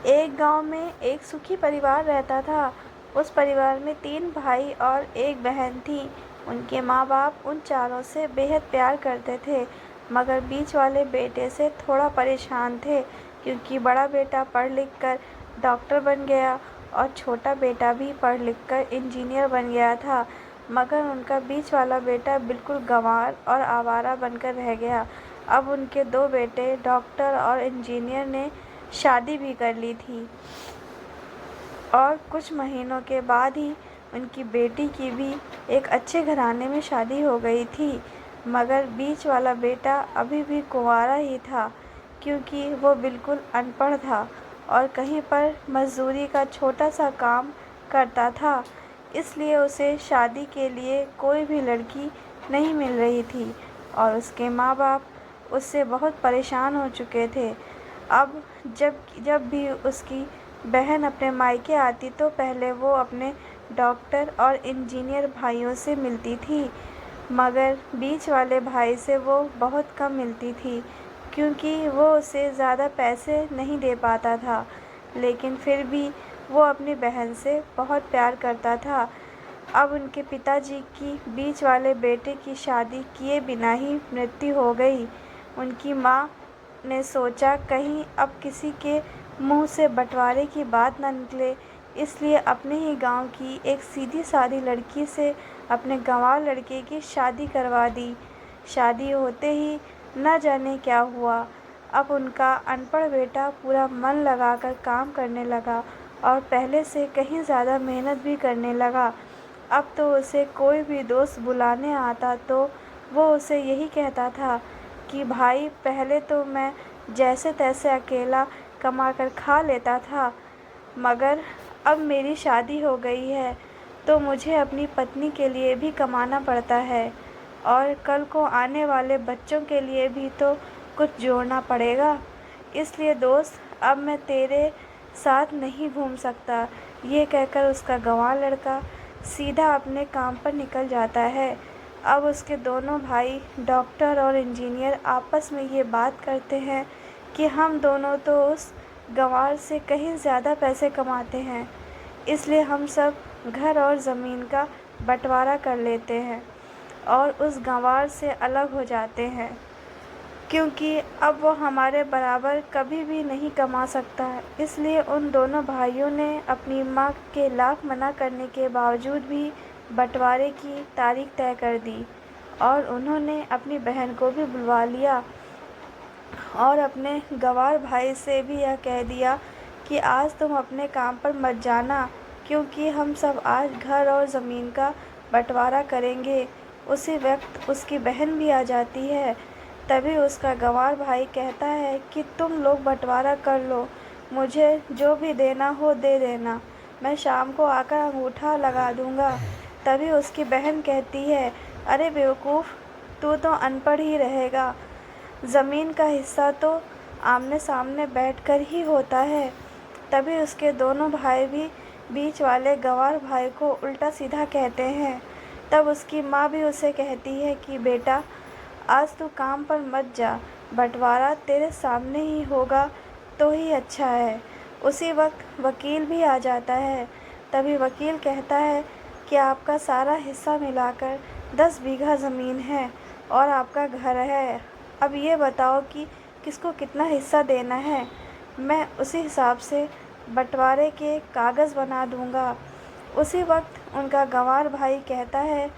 एक गांव में एक सुखी परिवार रहता था। उस परिवार में 3 भाई और एक बहन थी। उनके माँ बाप उन चारों से बेहद प्यार करते थे, मगर बीच वाले बेटे से थोड़ा परेशान थे, क्योंकि बड़ा बेटा पढ़ लिख कर डॉक्टर बन गया और छोटा बेटा भी पढ़ लिख कर इंजीनियर बन गया था। मगर उनका बीच वाला बेटा बिल्कुल गंवार और आवारा बनकर रह गया। अब उनके 2 बेटे डॉक्टर और इंजीनियर ने शादी भी कर ली थी और कुछ महीनों के बाद ही उनकी बेटी की भी एक अच्छे घराने में शादी हो गई थी। मगर बीच वाला बेटा अभी भी कुंवारा ही था, क्योंकि वो बिल्कुल अनपढ़ था और कहीं पर मजदूरी का छोटा सा काम करता था। इसलिए उसे शादी के लिए कोई भी लड़की नहीं मिल रही थी और उसके माँ बाप उससे बहुत परेशान हो चुके थे। अब जब जब भी उसकी बहन अपने मायके आती तो पहले वो अपने डॉक्टर और इंजीनियर भाइयों से मिलती थी, मगर बीच वाले भाई से वो बहुत कम मिलती थी, क्योंकि वो उसे ज़्यादा पैसे नहीं दे पाता था। लेकिन फिर भी वो अपनी बहन से बहुत प्यार करता था। अब उनके पिताजी की बीच वाले बेटे की शादी किए बिना ही मृत्यु हो गई। उनकी माँ ने सोचा कहीं अब किसी के मुंह से बंटवारे की बात न निकले, इसलिए अपने ही गांव की एक सीधी सादी लड़की से अपने गंवार लड़के की शादी करवा दी। शादी होते ही न जाने क्या हुआ। अब उनका अनपढ़ बेटा पूरा मन लगाकर काम करने लगा और पहले से कहीं ज़्यादा मेहनत भी करने लगा। अब तो उसे कोई भी दोस्त बुलाने आता तो वो उसे यही कहता था कि भाई, पहले तो मैं जैसे तैसे अकेला कमा कर खा लेता था, मगर अब मेरी शादी हो गई है तो मुझे अपनी पत्नी के लिए भी कमाना पड़ता है और कल को आने वाले बच्चों के लिए भी तो कुछ जोड़ना पड़ेगा। इसलिए दोस्त, अब मैं तेरे साथ नहीं घूम सकता। ये कहकर उसका गंवार लड़का सीधा अपने काम पर निकल जाता है। अब उसके दोनों भाई डॉक्टर और इंजीनियर आपस में ये बात करते हैं कि हम दोनों तो उस गंवार से कहीं ज़्यादा पैसे कमाते हैं, इसलिए हम सब घर और ज़मीन का बंटवारा कर लेते हैं और उस गंवार से अलग हो जाते हैं, क्योंकि अब वो हमारे बराबर कभी भी नहीं कमा सकता है। इसलिए उन दोनों भाइयों ने अपनी माँ के लाख मना करने के बावजूद भी बंटवारे की तारीख तय कर दी और उन्होंने अपनी बहन को भी बुलवा लिया और अपने गंवार भाई से भी यह कह दिया कि आज तुम अपने काम पर मत जाना, क्योंकि हम सब आज घर और ज़मीन का बंटवारा करेंगे। उसी वक्त उसकी बहन भी आ जाती है। तभी उसका गंवार भाई कहता है कि तुम लोग बंटवारा कर लो, मुझे जो भी देना हो दे देना, मैं शाम को आकर अंगूठा लगा दूंगा। तभी उसकी बहन कहती है, अरे बेवकूफ़, तू तो अनपढ़ ही रहेगा, ज़मीन का हिस्सा तो आमने सामने बैठकर ही होता है। तभी उसके दोनों भाई भी बीच वाले गंवार भाई को उल्टा सीधा कहते हैं। तब उसकी माँ भी उसे कहती है कि बेटा, आज तू काम पर मत जा, बंटवारा तेरे सामने ही होगा तो ही अच्छा है। उसी वक्त वकील भी आ जाता है। तभी वकील कहता है कि आपका सारा हिस्सा मिलाकर 10 बीघा ज़मीन है और आपका घर है। अब ये बताओ कि किसको कितना हिस्सा देना है, मैं उसी हिसाब से बंटवारे के कागज़ बना दूंगा। उसी वक्त उनका गंवार भाई कहता है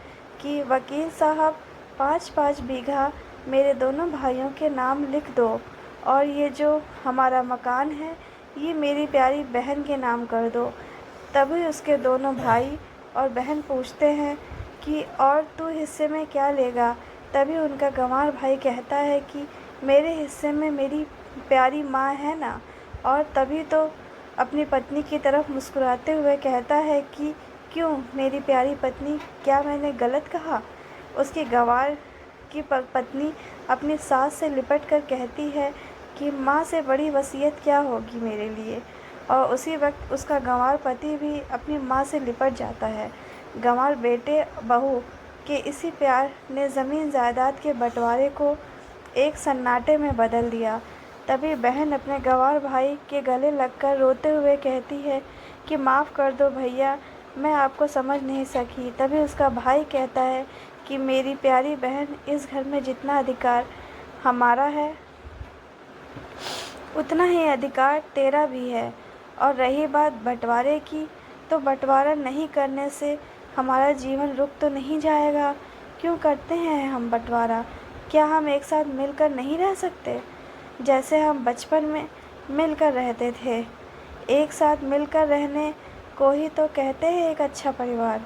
कि वकील साहब, 5-5 बीघा मेरे दोनों भाइयों के नाम लिख दो और ये जो हमारा मकान है ये मेरी प्यारी बहन के नाम कर दो। तभी उसके दोनों भाई और बहन पूछते हैं कि और तू हिस्से में क्या लेगा। तभी उनका गंवार भाई कहता है कि मेरे हिस्से में मेरी प्यारी माँ है ना। और तभी तो अपनी पत्नी की तरफ मुस्कुराते हुए कहता है कि क्यों मेरी प्यारी पत्नी, क्या मैंने गलत कहा। उसकी गंवार की पत्नी अपनी सास से लिपट कर कहती है कि माँ से बड़ी वसीयत क्या होगी मेरे लिए। और उसी वक्त उसका गंवार पति भी अपनी माँ से लिपट जाता है। गंवार बेटे बहू के इसी प्यार ने ज़मीन जायदाद के बंटवारे को एक सन्नाटे में बदल दिया। तभी बहन अपने गंवार भाई के गले लगकर रोते हुए कहती है कि माफ़ कर दो भैया, मैं आपको समझ नहीं सकी। तभी उसका भाई कहता है कि मेरी प्यारी बहन, इस घर में जितना अधिकार हमारा है उतना ही अधिकार तेरा भी है। और रही बात बंटवारे की, तो बंटवारा नहीं करने से हमारा जीवन रुक तो नहीं जाएगा। क्यों करते हैं हम बंटवारा? क्या हम एक साथ मिलकर नहीं रह सकते, जैसे हम बचपन में मिलकर रहते थे? एक साथ मिलकर रहने को ही तो कहते हैं एक अच्छा परिवार।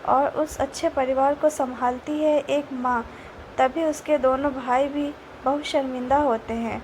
और उस अच्छे परिवार को संभालती है एक माँ। तभी उसके दोनों भाई भी बहुत शर्मिंदा होते हैं